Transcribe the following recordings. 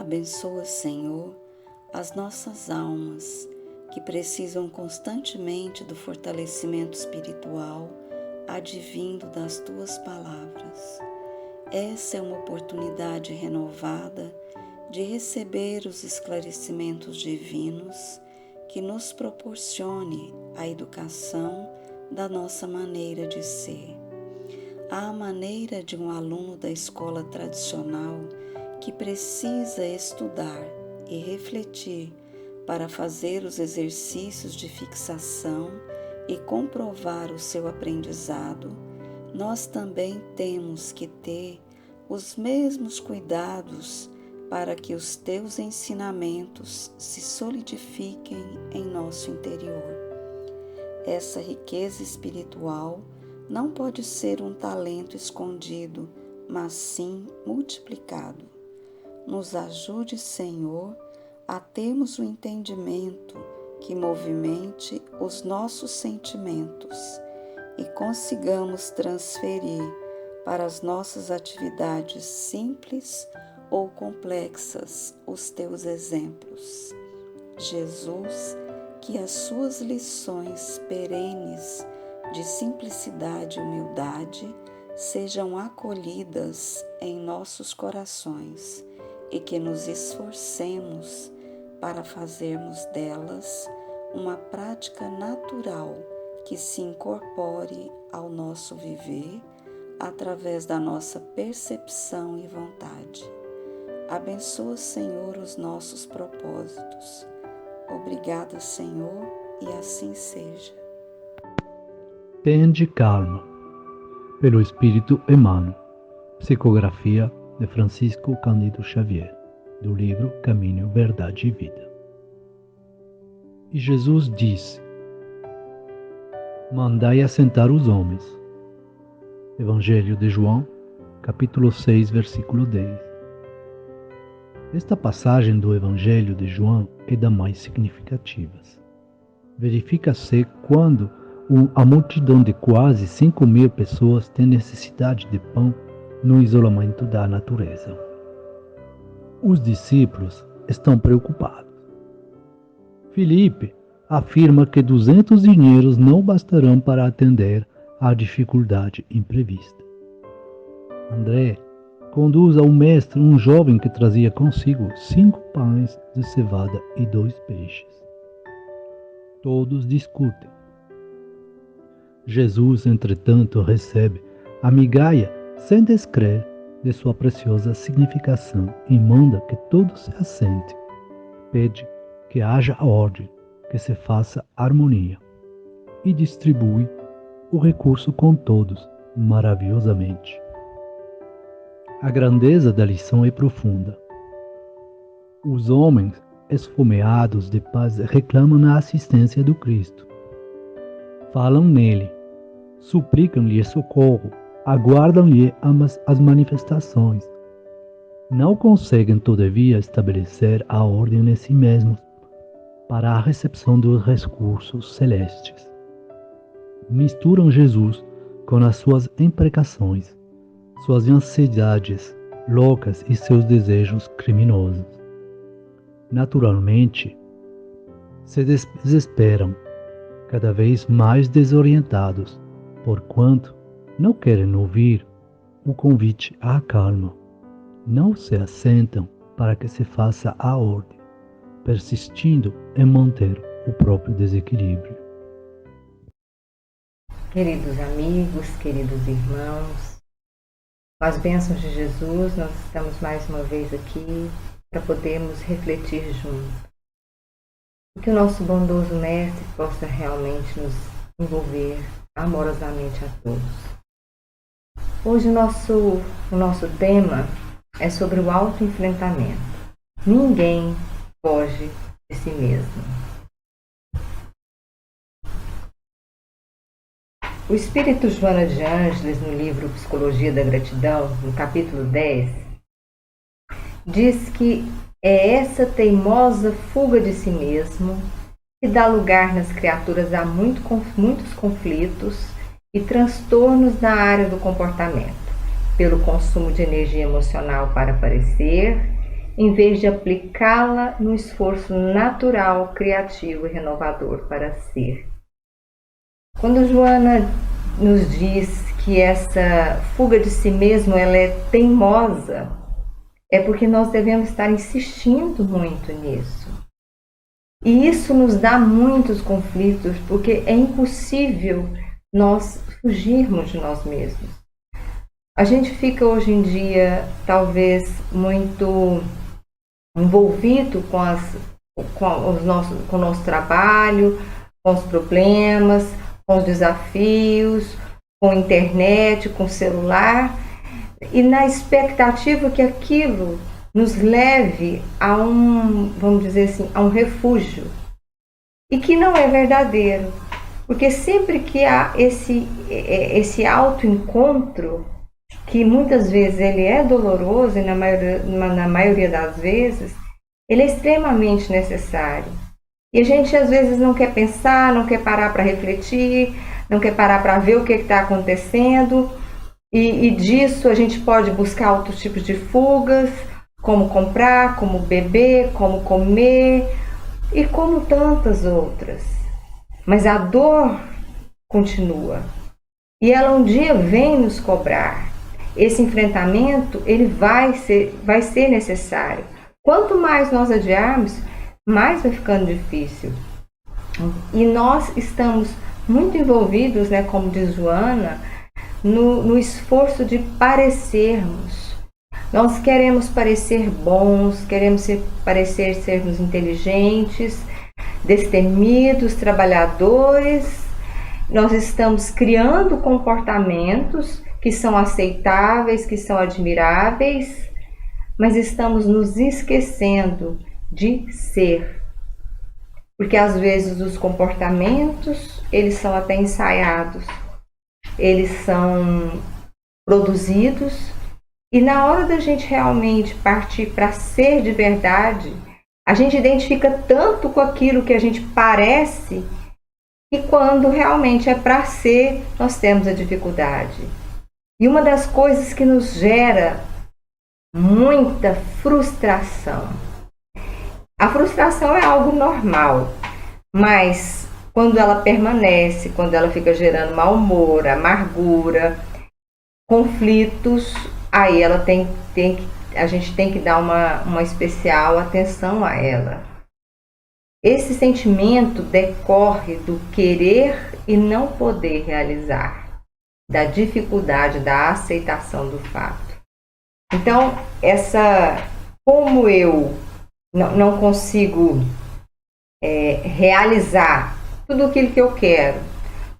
Abençoa, Senhor, as nossas almas que precisam constantemente do fortalecimento espiritual advindo das Tuas palavras. Essa é uma oportunidade renovada de receber os esclarecimentos divinos que nos proporcione a educação da nossa maneira de ser. À maneira de um aluno da escola tradicional que precisa estudar e refletir para fazer os exercícios de fixação e comprovar o seu aprendizado, nós também temos que ter os mesmos cuidados para que os teus ensinamentos se solidifiquem em nosso interior. Essa riqueza espiritual não pode ser um talento escondido, mas sim multiplicado. Nos ajude, Senhor, a termos o entendimento que movimente os nossos sentimentos e consigamos transferir para as nossas atividades simples ou complexas os teus exemplos. Jesus, que as suas lições perenes de simplicidade e humildade sejam acolhidas em nossos corações e que nos esforcemos para fazermos delas uma prática natural que se incorpore ao nosso viver através da nossa percepção e vontade. Abençoa, Senhor, os nossos propósitos. Obrigada, Senhor, e assim seja. Tende calma, pelo Espírito Emmanuel. Psicografia de Francisco Cândido Xavier, do livro Caminho, Verdade e Vida. E Jesus disse: Mandai assentar os homens. Evangelho de João, capítulo 6, versículo 10. Esta passagem do Evangelho de João é das mais significativas. Verifica-se quando a multidão de quase 5.000 pessoas tem necessidade de pão no isolamento da natureza. Os discípulos estão preocupados. Filipe afirma que 200 dinheiros não bastarão para atender à dificuldade imprevista. André conduz ao mestre um jovem que trazia consigo 5 pães de cevada e 2 peixes. Todos discutem. Jesus, entretanto, recebe a migalha sem descrer de sua preciosa significação e manda que todos se assentem. Pede que haja ordem, que se faça harmonia e distribui o recurso com todos maravilhosamente. A grandeza da lição é profunda. Os homens esfomeados de paz reclamam a assistência do Cristo. Falam nele, suplicam-lhe socorro, aguardam-lhe as manifestações. Não conseguem, todavia, estabelecer a ordem em si mesmos para a recepção dos recursos celestes. Misturam Jesus com as suas imprecações, suas ansiedades loucas e seus desejos criminosos. Naturalmente, se desesperam, cada vez mais desorientados, porquanto não querem ouvir o convite à calma. Não se assentam para que se faça a ordem, persistindo em manter o próprio desequilíbrio. Queridos amigos, queridos irmãos, com as bênçãos de Jesus, nós estamos mais uma vez aqui para podermos refletir juntos. Que o nosso bondoso Mestre possa realmente nos envolver amorosamente a todos. Hoje o nosso tema é sobre o autoenfrentamento. Ninguém foge de si mesmo. O espírito Joana de Ângeles, no livro Psicologia da Gratidão, no capítulo 10, diz que é essa teimosa fuga de si mesmo que dá lugar nas criaturas a muitos conflitos e transtornos na área do comportamento, pelo consumo de energia emocional para aparecer em vez de aplicá-la no esforço natural, criativo e renovador para ser. Quando Joana nos diz que essa fuga de si mesmo ela é teimosa, é porque nós devemos estar insistindo muito nisso. E isso nos dá muitos conflitos, porque é impossível nós fugirmos de nós mesmos. A gente fica hoje em dia, talvez, muito envolvido com o nosso trabalho, com os problemas, com os desafios, com a internet, com o celular, e na expectativa que aquilo nos leve a vamos dizer assim, a um refúgio. E que não é verdadeiro, porque sempre que há esse autoencontro, que muitas vezes ele é doloroso e na maioria das vezes, ele é extremamente necessário. E a gente às vezes não quer pensar, não quer parar para refletir, não quer parar para ver o que está acontecendo, e disso a gente pode buscar outros tipos de fugas, como comprar, como beber, como comer e como tantas outras. Mas a dor continua e ela um dia vem nos cobrar. Esse enfrentamento ele vai ser necessário. Quanto mais nós adiarmos, mais vai ficando difícil. E nós estamos muito envolvidos, né, como diz Joana, no esforço de parecermos. Nós queremos parecer bons, queremos parecer sermos inteligentes, destemidos, trabalhadores. Nós estamos criando comportamentos que são aceitáveis, que são admiráveis, mas estamos nos esquecendo de ser. Porque às vezes os comportamentos, eles são até ensaiados, eles são produzidos, e na hora da gente realmente partir para ser de verdade, a gente identifica tanto com aquilo que a gente parece, e quando realmente é para ser, nós temos a dificuldade. E uma das coisas que nos gera muita frustração. A frustração é algo normal, mas quando ela permanece, quando ela fica gerando mau humor, amargura, conflitos, aí ela a gente tem que dar uma especial atenção a ela. Esse sentimento decorre do querer e não poder realizar, da dificuldade da aceitação do fato. Então, como eu não consigo realizar tudo aquilo que eu quero,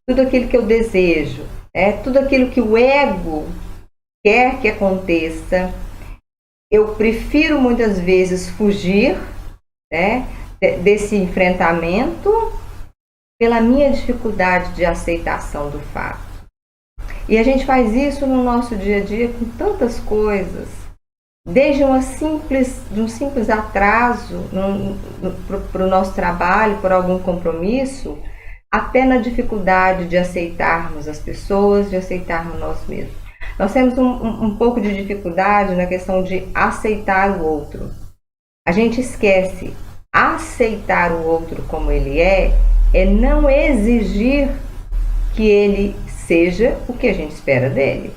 tudo aquilo que eu desejo, tudo aquilo que o ego quer que aconteça, eu prefiro muitas vezes fugir, desse enfrentamento pela minha dificuldade de aceitação do fato. E a gente faz isso no nosso dia a dia com tantas coisas, desde um simples atraso para o nosso trabalho, por algum compromisso, até na dificuldade de aceitarmos as pessoas, de aceitarmos nós mesmos. Nós temos um pouco de dificuldade na questão de aceitar o outro. A gente esquece, aceitar o outro como ele é não exigir que ele seja o que a gente espera dele.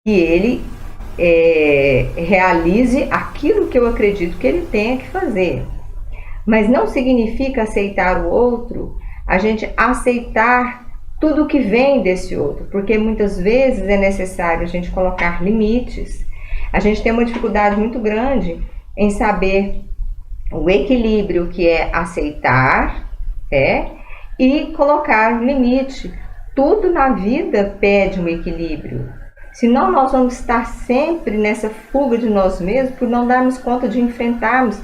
Que ele realize aquilo que eu acredito que ele tenha que fazer. Mas não significa aceitar o outro, a gente aceitar tudo que vem desse outro, porque muitas vezes é necessário a gente colocar limites. A gente tem uma dificuldade muito grande em saber o equilíbrio que é aceitar, e colocar limite. Tudo na vida pede um equilíbrio. Senão nós vamos estar sempre nessa fuga de nós mesmos por não darmos conta de enfrentarmos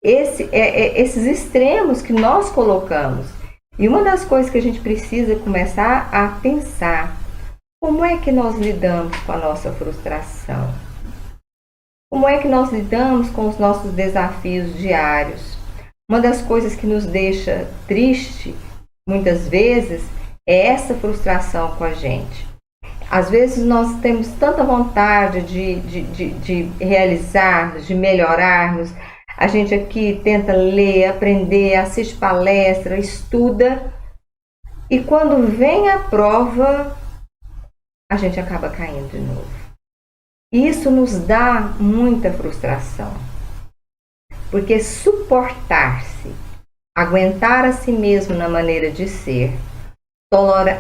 esses extremos que nós colocamos. E uma das coisas que a gente precisa começar a pensar, como é que nós lidamos com a nossa frustração? Como é que nós lidamos com os nossos desafios diários? Uma das coisas que nos deixa triste, muitas vezes, é essa frustração com a gente. Às vezes nós temos tanta vontade de realizarmos, de melhorarmos. A gente aqui tenta ler, aprender, assiste palestra, estuda. E quando vem a prova, a gente acaba caindo de novo. E isso nos dá muita frustração. Porque suportar-se, aguentar a si mesmo na maneira de ser,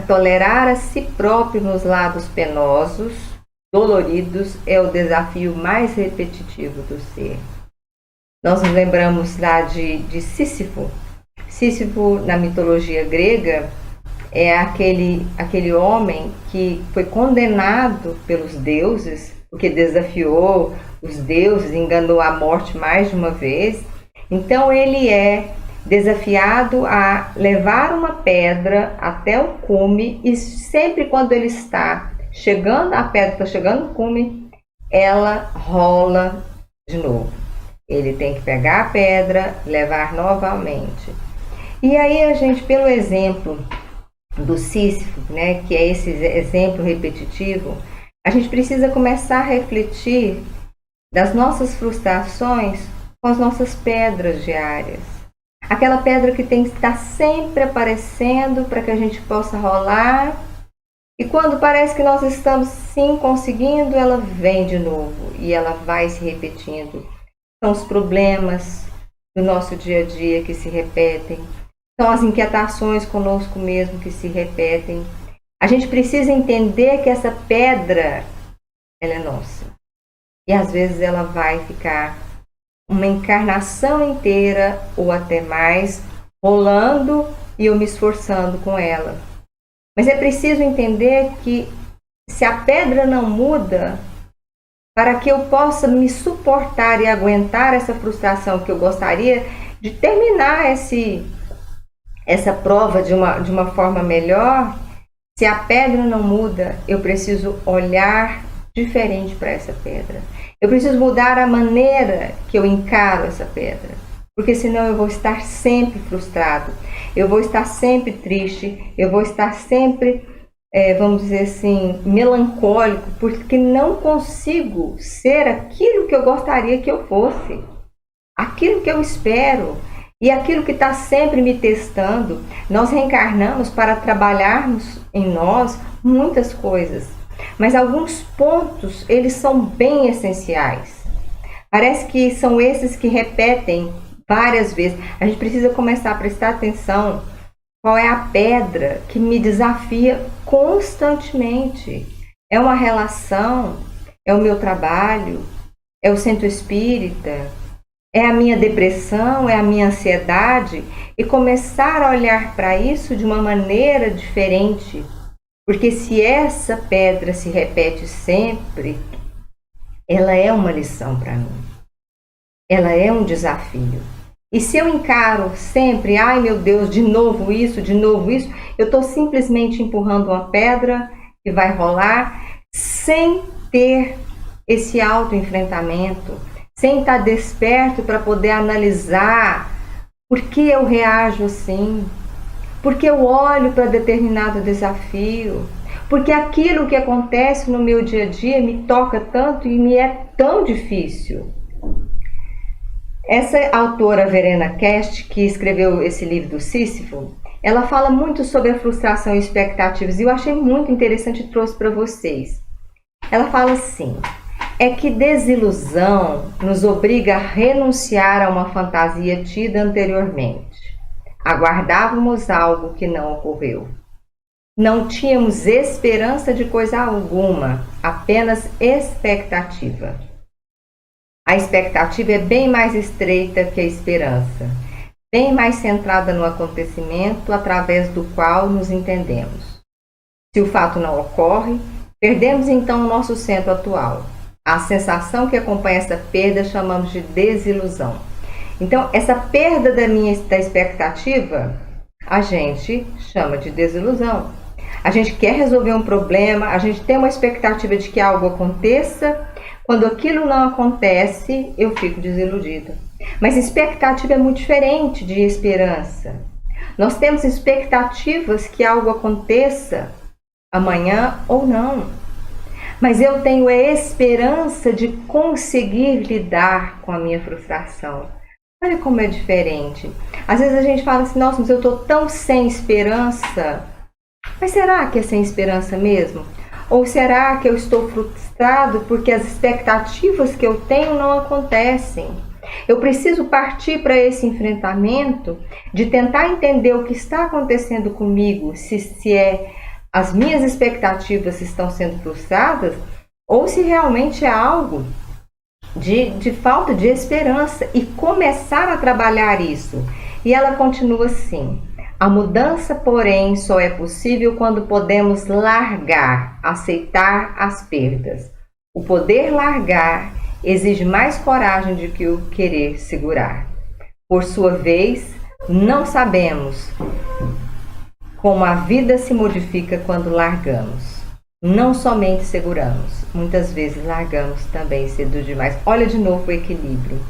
tolerar a si próprio nos lados penosos, doloridos, é o desafio mais repetitivo do ser. Nós nos lembramos lá de Sísifo. Sísifo, na mitologia grega, é aquele homem que foi condenado pelos deuses, porque desafiou os deuses, enganou a morte mais de uma vez. Então ele é desafiado a levar uma pedra até o cume, e sempre quando ele está chegando, a pedra está chegando no cume, ela rola de novo. Ele tem que pegar a pedra, levar novamente. E aí a gente, pelo exemplo do Sísifo, né, que é esse exemplo repetitivo, a gente precisa começar a refletir das nossas frustrações com as nossas pedras diárias. Aquela pedra que tem que estar sempre aparecendo para que a gente possa rolar. E quando parece que nós estamos sim conseguindo, ela vem de novo e ela vai se repetindo. São os problemas do nosso dia a dia que se repetem. São as inquietações conosco mesmo que se repetem. A gente precisa entender que essa pedra, ela é nossa. E às vezes ela vai ficar uma encarnação inteira ou até mais rolando e eu me esforçando com ela. Mas é preciso entender que se a pedra não muda, para que eu possa me suportar e aguentar essa frustração que eu gostaria de terminar essa prova de uma forma melhor, se a pedra não muda, eu preciso olhar diferente para essa pedra. Eu preciso mudar a maneira que eu encaro essa pedra, porque senão eu vou estar sempre frustrado, eu vou estar sempre triste, eu vou estar sempre, vamos dizer assim, melancólico, porque não consigo ser aquilo que eu gostaria que eu fosse, aquilo que eu espero e aquilo que está sempre me testando. Nós reencarnamos para trabalharmos em nós muitas coisas, mas alguns pontos, eles são bem essenciais. Parece que são esses que repetem várias vezes. A gente precisa começar a prestar atenção qual é a pedra que me desafia constantemente. É uma relação, é o meu trabalho, é o centro espírita, é a minha depressão, é a minha ansiedade, e começar a olhar para isso de uma maneira diferente. Porque se essa pedra se repete sempre, ela é uma lição para mim. Ela é um desafio. E se eu encaro sempre, ai meu Deus, de novo isso, eu estou simplesmente empurrando uma pedra que vai rolar sem ter esse autoenfrentamento, sem estar desperto para poder analisar por que eu reajo assim, porque eu olho para determinado desafio, porque aquilo que acontece no meu dia a dia me toca tanto e me é tão difícil. Essa autora, Verena Kest, que escreveu esse livro do Sísifo, ela fala muito sobre a frustração e expectativas, e eu achei muito interessante e trouxe para vocês. Ela fala assim: é que desilusão nos obriga a renunciar a uma fantasia tida anteriormente. Aguardávamos algo que não ocorreu. Não tínhamos esperança de coisa alguma, apenas expectativa. A expectativa é bem mais estreita que a esperança, bem mais centrada no acontecimento através do qual nos entendemos. Se o fato não ocorre, perdemos então o nosso centro atual. A sensação que acompanha essa perda chamamos de desilusão. Então, essa perda da expectativa, a gente chama de desilusão. A gente quer resolver um problema, a gente tem uma expectativa de que algo aconteça. Quando aquilo não acontece, eu fico desiludida. Mas expectativa é muito diferente de esperança. Nós temos expectativas que algo aconteça amanhã ou não. mas eu tenho a esperança de conseguir lidar com a minha frustração. Olha como é diferente. Às vezes a gente fala assim, nossa, mas eu estou tão sem esperança. Mas será que é sem esperança mesmo? Ou será que eu estou frustrado porque as expectativas que eu tenho não acontecem? Eu preciso partir para esse enfrentamento de tentar entender o que está acontecendo comigo, se as minhas expectativas estão sendo frustradas ou se realmente é algo de falta de esperança e começar a trabalhar isso. E ela continua assim: a mudança, porém, só é possível quando podemos largar, aceitar as perdas. O poder largar exige mais coragem do que o querer segurar. Por sua vez, não sabemos como a vida se modifica quando largamos. Não somente seguramos, muitas vezes largamos também cedo demais. Olha de novo o equilíbrio.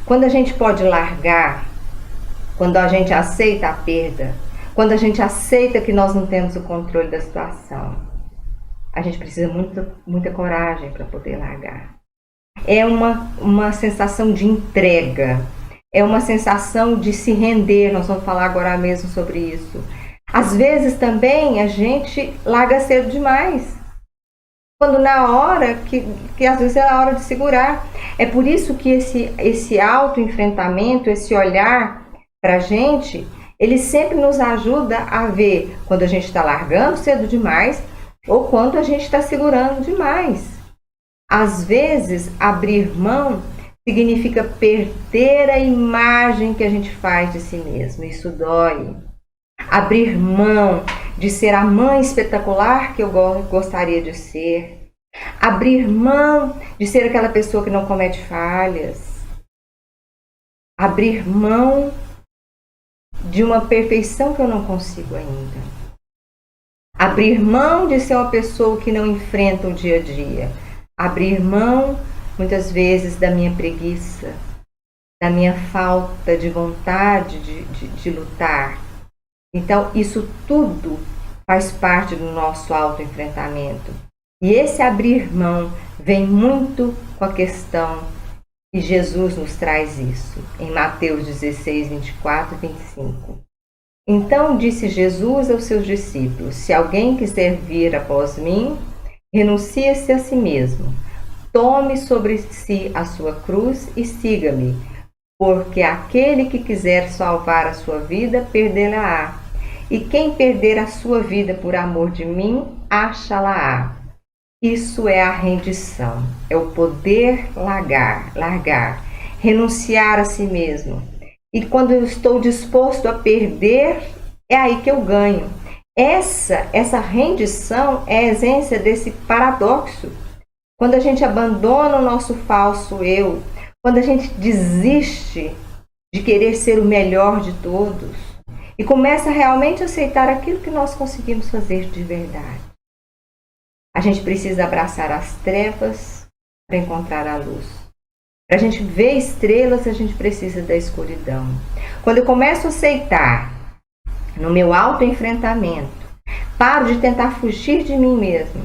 Quando a gente pode largar, quando a gente aceita a perda, quando a gente aceita que nós não temos o controle da situação, a gente precisa muita coragem para poder largar. É uma sensação de entrega, é uma sensação de se render. Nós vamos falar agora mesmo sobre isso. Às vezes também a gente larga cedo demais, quando na hora que às vezes é a hora de segurar. É por isso que esse autoenfrentamento, esse olhar para a gente, ele sempre nos ajuda a ver quando a gente está largando cedo demais ou quando a gente está segurando demais. Às vezes, abrir mão significa perder a imagem que a gente faz de si mesmo. Isso dói. Abrir mão de ser a mãe espetacular que eu gostaria de ser. Abrir mão de ser aquela pessoa que não comete falhas. Abrir mão de uma perfeição que eu não consigo ainda. Abrir mão de ser uma pessoa que não enfrenta o dia a dia. Abrir mão, muitas vezes, da minha preguiça, da minha falta de vontade de lutar. Então, isso tudo faz parte do nosso autoenfrentamento. E esse abrir mão vem muito com a questão que Jesus nos traz isso, em Mateus 16, 24 e 25. Então disse Jesus aos seus discípulos: se alguém quiser vir após mim, renuncie-se a si mesmo, tome sobre si a sua cruz e siga-me, porque aquele que quiser salvar a sua vida, perdê-la-á. E quem perder a sua vida por amor de mim, acha-la-á. Isso é a rendição, é o poder largar, renunciar a si mesmo. E quando eu estou disposto a perder, é aí que eu ganho. Essa rendição é a essência desse paradoxo. Quando a gente abandona o nosso falso eu, quando a gente desiste de querer ser o melhor de todos e começa realmente a aceitar aquilo que nós conseguimos fazer de verdade. A gente precisa abraçar as trevas para encontrar a luz. Para a gente ver estrelas, a gente precisa da escuridão. Quando eu começo a aceitar no meu autoenfrentamento, paro de tentar fugir de mim mesmo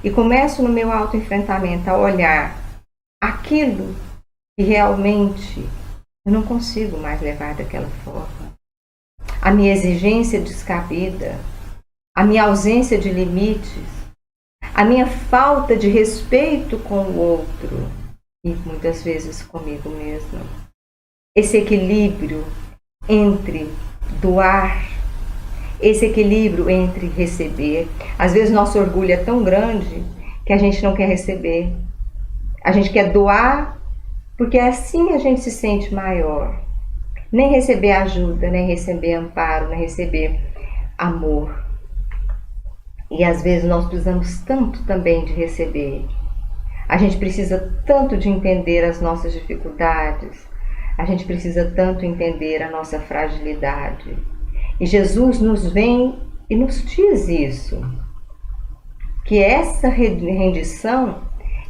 e começo no meu autoenfrentamento a olhar aquilo que realmente eu não consigo mais levar daquela forma. A minha exigência descabida, a minha ausência de limites, a minha falta de respeito com o outro e muitas vezes comigo mesma. Esse equilíbrio entre doar, esse equilíbrio entre receber. Às vezes nosso orgulho é tão grande que a gente não quer receber. A gente quer doar porque assim a gente se sente maior. Nem receber ajuda, nem receber amparo, nem receber amor. E às vezes nós precisamos tanto também de receber. A gente precisa tanto de entender as nossas dificuldades. A gente precisa tanto entender a nossa fragilidade. E Jesus nos vem e nos diz isso. Que essa rendição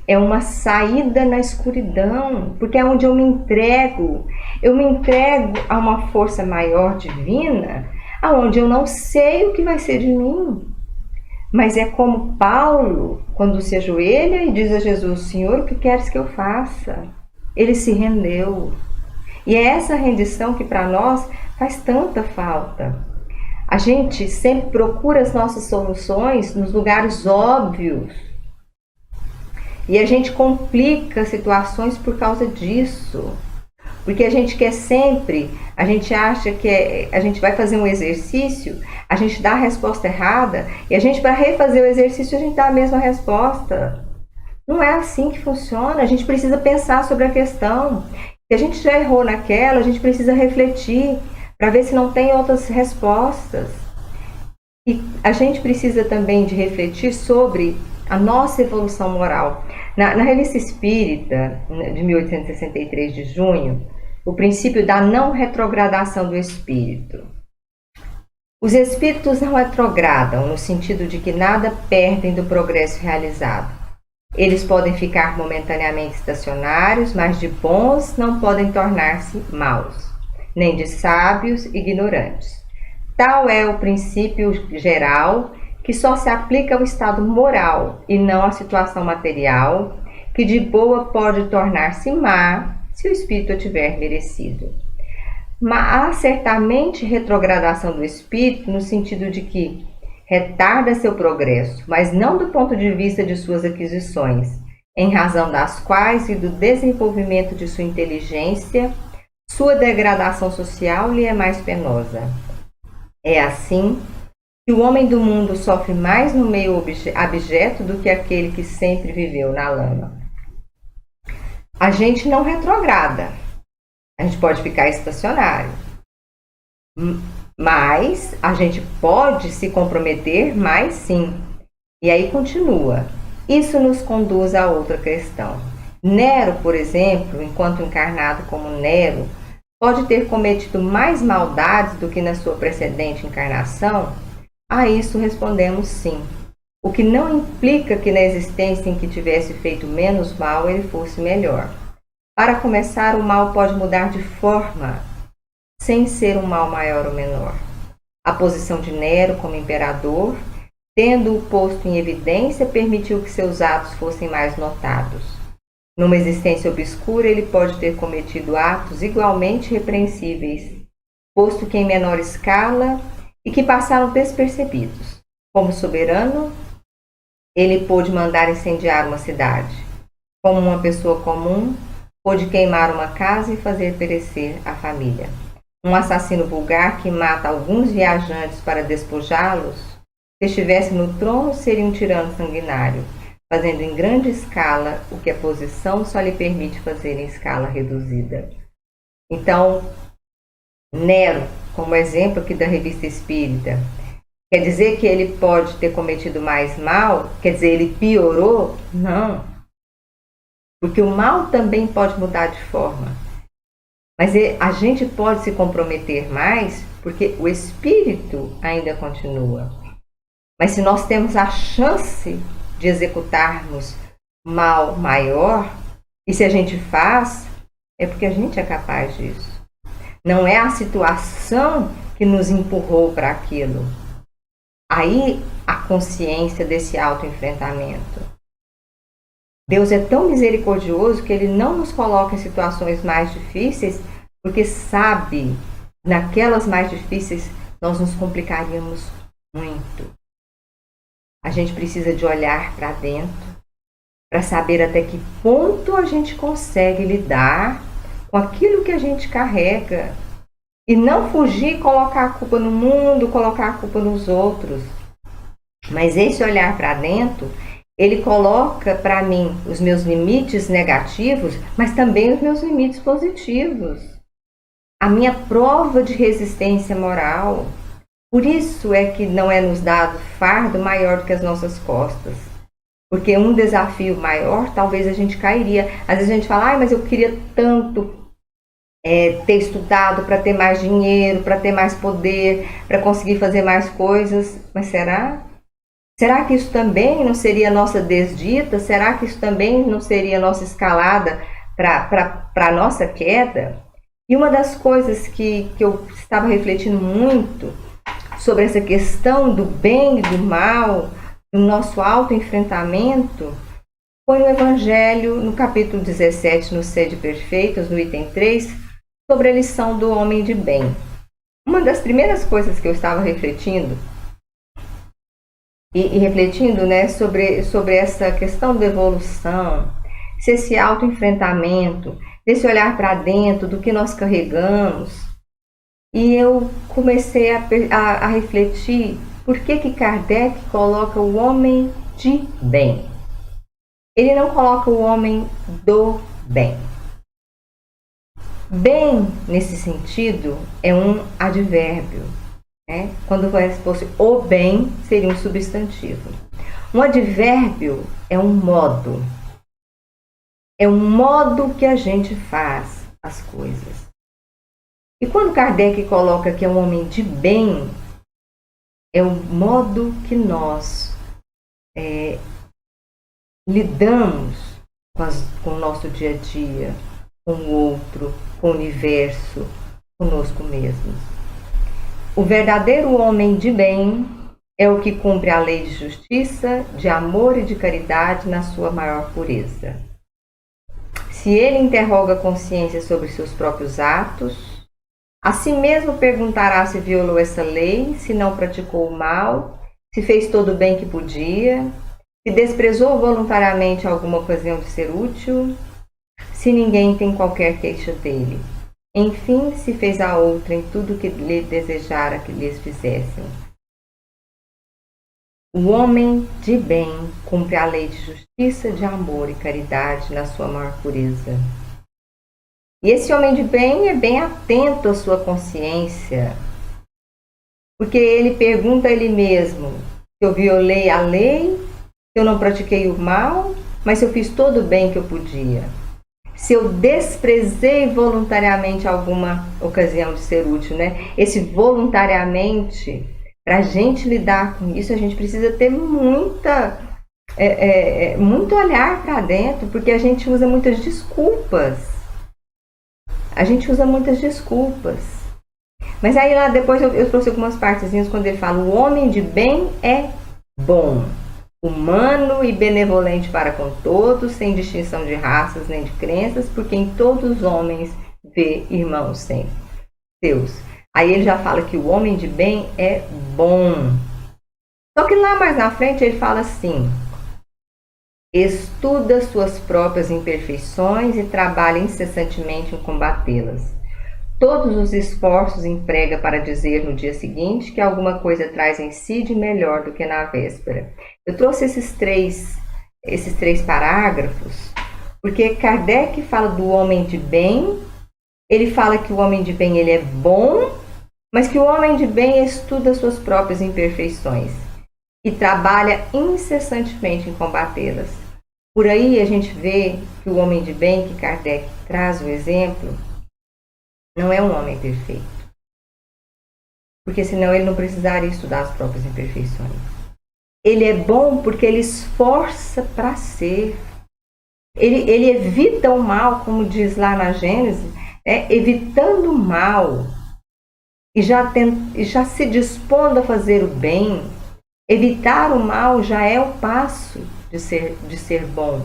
é uma saída na escuridão. Porque é onde eu me entrego. Eu me entrego a uma força maior divina, aonde eu não sei o que vai ser de mim. Mas é como Paulo, quando se ajoelha e diz a Jesus: Senhor, o que queres que eu faça? Ele se rendeu. E é essa rendição que para nós faz tanta falta. A gente sempre procura as nossas soluções nos lugares óbvios. E a gente complica situações por causa disso. Porque a gente quer sempre, a gente acha que a gente vai fazer um exercício, a gente dá a resposta errada, e a gente, para refazer o exercício, a gente dá a mesma resposta. Não é assim que funciona. A gente precisa pensar sobre a questão. Se a gente já errou naquela, a gente precisa refletir para ver se não tem outras respostas. E a gente precisa também de refletir sobre a nossa evolução moral. Na Revista Espírita, de 1863, de junho, o princípio da não retrogradação do espírito. Os espíritos não retrogradam no sentido de que nada perdem do progresso realizado. Eles podem ficar momentaneamente estacionários, mas de bons não podem tornar-se maus, nem de sábios ignorantes. Tal é o princípio geral que só se aplica ao estado moral e não à situação material, que de boa pode tornar-se má se o espírito a tiver merecido. Mas há certamente retrogradação do espírito no sentido de que retarda seu progresso, mas não do ponto de vista de suas aquisições, em razão das quais e do desenvolvimento de sua inteligência, sua degradação social lhe é mais penosa. É assim que o homem do mundo sofre mais no meio abjeto do que aquele que sempre viveu na lama. A gente não retrograda, a gente pode ficar estacionário, mas a gente pode se comprometer mais sim. E aí continua. Isso nos conduz a outra questão. Nero, por exemplo, enquanto encarnado como Nero, pode ter cometido mais maldades do que na sua precedente encarnação? A isso respondemos sim. O que não implica que na existência em que tivesse feito menos mal ele fosse melhor. Para começar, o mal pode mudar de forma, sem ser um mal maior ou menor. A posição de Nero como imperador, tendo-o posto em evidência, permitiu que seus atos fossem mais notados. Numa existência obscura, ele pode ter cometido atos igualmente repreensíveis, posto que em menor escala e que passaram despercebidos. Como soberano, ele pôde mandar incendiar uma cidade. Como uma pessoa comum, pôde queimar uma casa e fazer perecer a família. Um assassino vulgar que mata alguns viajantes para despojá-los, se estivesse no trono, seria um tirano sanguinário, fazendo em grande escala o que a posição só lhe permite fazer em escala reduzida. Então, Nero, como exemplo aqui da Revista Espírita, quer dizer que ele pode ter cometido mais mal? Quer dizer, ele piorou? Não. Porque o mal também pode mudar de forma. Mas a gente pode se comprometer mais porque o espírito ainda continua. Mas se nós temos a chance de executarmos mal maior, e se a gente faz, é porque a gente é capaz disso. Não é a situação que nos empurrou para aquilo. Aí a consciência desse autoenfrentamento. Deus é tão misericordioso que Ele não nos coloca em situações mais difíceis, porque sabe, naquelas mais difíceis, nós nos complicaríamos muito. A gente precisa de olhar para dentro, para saber até que ponto a gente consegue lidar com aquilo que a gente carrega. E não fugir e colocar a culpa no mundo, colocar a culpa nos outros. Mas esse olhar para dentro, ele coloca para mim os meus limites negativos, mas também os meus limites positivos. A minha prova de resistência moral. Por isso é que não é nos dado fardo maior do que as nossas costas. Porque um desafio maior, talvez a gente cairia. Às vezes a gente fala, mas eu queria tanto ter estudado para ter mais dinheiro, para ter mais poder, para conseguir fazer mais coisas. Mas será? Será que isso também não seria nossa desdita? Será que isso também não seria nossa escalada para a nossa queda? E uma das coisas que eu estava refletindo muito sobre essa questão do bem e do mal, o nosso autoenfrentamento foi no Evangelho, no capítulo 17, no Sede Perfeitos, no item 3, sobre a lição do homem de bem. Uma das primeiras coisas que eu estava refletindo, refletindo, né, sobre essa questão da evolução, se esse autoenfrentamento, desse olhar para dentro do que nós carregamos, e eu comecei a refletir por que Kardec coloca o homem de bem. Ele não coloca o homem do bem. Bem, nesse sentido, é um advérbio. Né? Quando fosse o bem, seria um substantivo. Um advérbio é um modo. É um modo que a gente faz as coisas. E quando Kardec coloca que é um homem de bem, é o modo que nós lidamos com o nosso dia a dia, com o outro, com o universo, conosco mesmos. O verdadeiro homem de bem é o que cumpre a lei de justiça, de amor e de caridade na sua maior pureza. Se ele interroga a consciência sobre seus próprios atos, a si mesmo perguntará se violou essa lei, se não praticou o mal, se fez todo o bem que podia, se desprezou voluntariamente alguma ocasião de ser útil, se ninguém tem qualquer queixa dele. Enfim, se fez a outra em tudo que lhe desejara que lhes fizessem. O homem de bem cumpre a lei de justiça, de amor e caridade na sua maior pureza. E esse homem de bem é bem atento à sua consciência, porque ele pergunta a ele mesmo se eu violei a lei, se eu não pratiquei o mal, mas se eu fiz todo o bem que eu podia. Se eu desprezei voluntariamente alguma ocasião de ser útil, né? Esse voluntariamente, para a gente lidar com isso, a gente precisa ter muito olhar para dentro, porque a gente usa muitas desculpas. Mas aí lá depois eu trouxe algumas partezinhas quando ele fala: o homem de bem é bom, humano e benevolente para com todos, sem distinção de raças nem de crenças, porque em todos os homens vê irmãos seus. Aí ele já fala que o homem de bem é bom. Só que lá mais na frente ele fala assim: estuda suas próprias imperfeições e trabalha incessantemente em combatê-las. Todos os esforços emprega para dizer no dia seguinte que alguma coisa traz em si de melhor do que na véspera. Eu trouxe esses três parágrafos porque Kardec fala do homem de bem, ele fala que o homem de bem ele é bom, mas que o homem de bem estuda suas próprias imperfeições e trabalha incessantemente em combatê-las. Por aí a gente vê que o homem de bem, que Kardec traz o exemplo, não é um homem perfeito. Porque senão ele não precisaria estudar as próprias imperfeições. Ele é bom porque ele esforça para ser. Ele evita o mal, como diz lá na Gênesis, evitando o mal e já se dispondo a fazer o bem. Evitar o mal já é o passo de ser bom.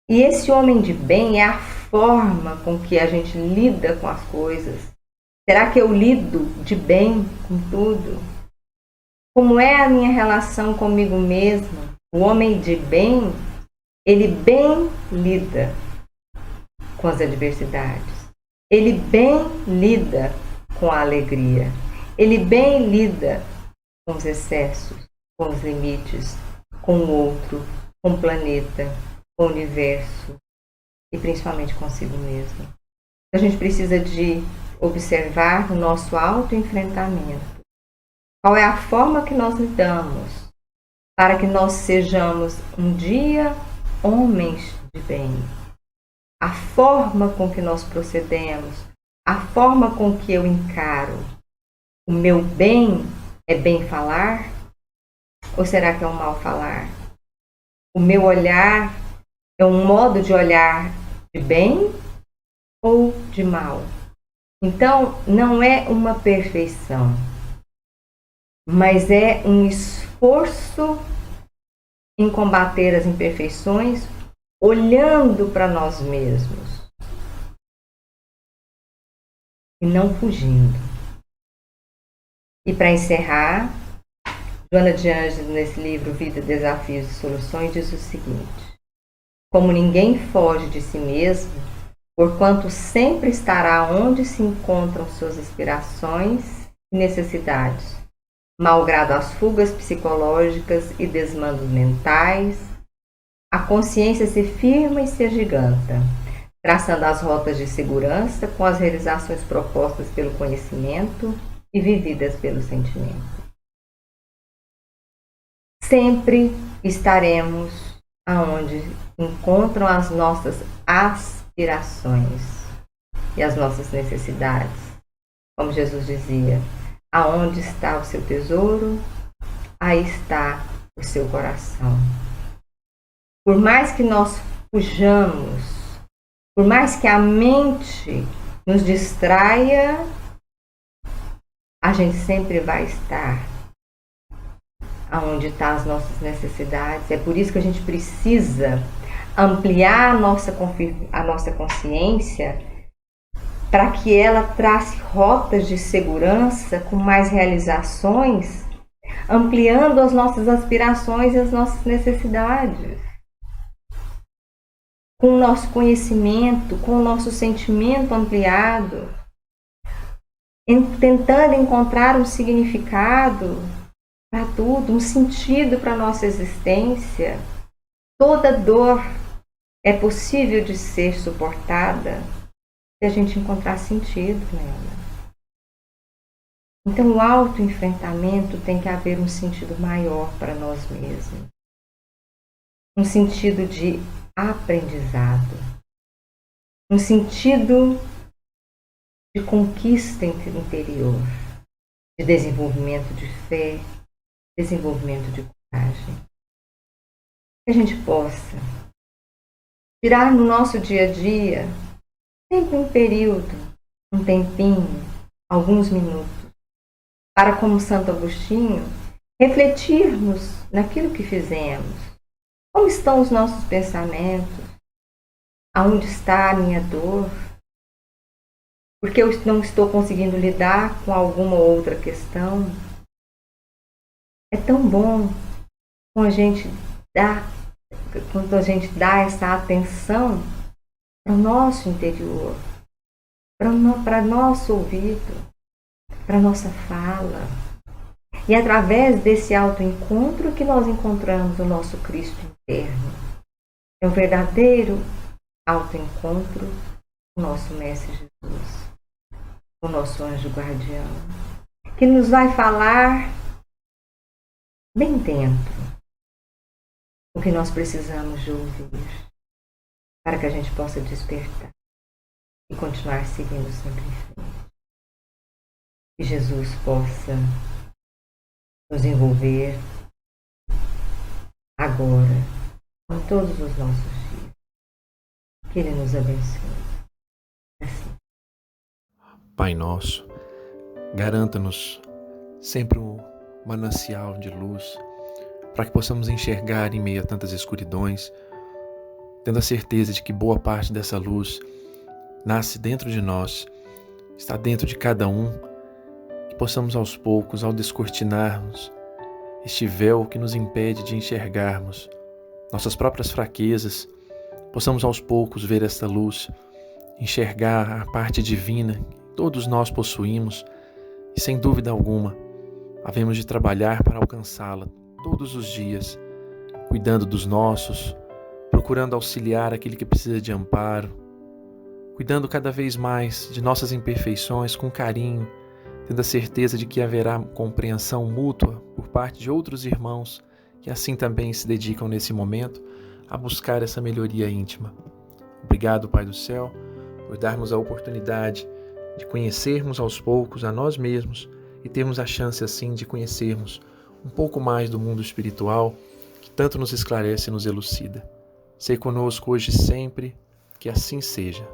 E esse homem de bem é a forma com que a gente lida com as coisas. Será que eu lido de bem com tudo? Como é a minha relação comigo mesmo? O homem de bem, ele bem lida com as adversidades. Ele bem lida com a alegria. Ele bem lida com os excessos, com os limites, com o outro, com o planeta, com o universo e principalmente consigo mesmo. A gente precisa de observar o nosso autoenfrentamento. Qual é a forma que nós lidamos para que nós sejamos um dia homens de bem? A forma com que nós procedemos, a forma com que eu encaro. O meu bem é bem falar? Ou será que é um mal falar? O meu olhar é um modo de olhar de bem ou de mal? Então, não é uma perfeição, mas é um esforço em combater as imperfeições, olhando para nós mesmos e não fugindo. E para encerrar, Joana de Ângeles, nesse livro Vida, Desafios e Soluções, diz o seguinte: como ninguém foge de si mesmo, porquanto sempre estará onde se encontram suas aspirações e necessidades, malgrado as fugas psicológicas e desmandos mentais, a consciência se firma e se agiganta, traçando as rotas de segurança com as realizações propostas pelo conhecimento e vividas pelo sentimento. Sempre estaremos aonde encontram as nossas aspirações e as nossas necessidades. Como Jesus dizia, aonde está o seu tesouro, aí está o seu coração. Por mais que nós fujamos, por mais que a mente nos distraia, a gente sempre vai estar aonde estão as nossas necessidades. É por isso que a gente precisa ampliar a nossa consciência para que ela trace rotas de segurança com mais realizações, ampliando as nossas aspirações e as nossas necessidades. Com o nosso conhecimento, com o nosso sentimento ampliado, tentando encontrar um significado para tudo, um sentido para a nossa existência. Toda dor é possível de ser suportada se a gente encontrar sentido nela. Então, o autoenfrentamento tem que haver um sentido maior para nós mesmos. Um sentido de aprendizado. Um sentido de conquista interior, de desenvolvimento de fé, desenvolvimento de coragem. Que a gente possa tirar no nosso dia a dia, sempre um período, um tempinho, alguns minutos, para, como Santo Agostinho, refletirmos naquilo que fizemos. Como estão os nossos pensamentos? Aonde está a minha dor? Porque eu não estou conseguindo lidar com alguma outra questão? É tão bom quando a gente dá essa atenção para o nosso interior, para nosso ouvido, para nossa fala. E é através desse autoencontro que nós encontramos o nosso Cristo interno. É um verdadeiro autoencontro com o nosso Mestre Jesus, o nosso anjo guardião, que nos vai falar bem dentro o que nós precisamos de ouvir, para que a gente possa despertar e continuar seguindo sempre em frente. Que Jesus possa nos envolver agora, em todos os nossos dias. Que Ele nos abençoe. Assim. Pai nosso, garanta-nos sempre um manancial de luz, para que possamos enxergar em meio a tantas escuridões, tendo a certeza de que boa parte dessa luz nasce dentro de nós, está dentro de cada um, que possamos aos poucos, ao descortinarmos este véu que nos impede de enxergarmos nossas próprias fraquezas, possamos aos poucos ver esta luz, enxergar a parte divina que todos nós possuímos e, sem dúvida alguma, havemos de trabalhar para alcançá-la todos os dias, cuidando dos nossos, procurando auxiliar aquele que precisa de amparo, cuidando cada vez mais de nossas imperfeições com carinho, tendo a certeza de que haverá compreensão mútua por parte de outros irmãos que assim também se dedicam nesse momento a buscar essa melhoria íntima. Obrigado, Pai do Céu, por darmos a oportunidade de conhecermos aos poucos a nós mesmos e termos a chance assim de conhecermos um pouco mais do mundo espiritual que tanto nos esclarece e nos elucida. Sei conosco hoje e sempre, que assim seja.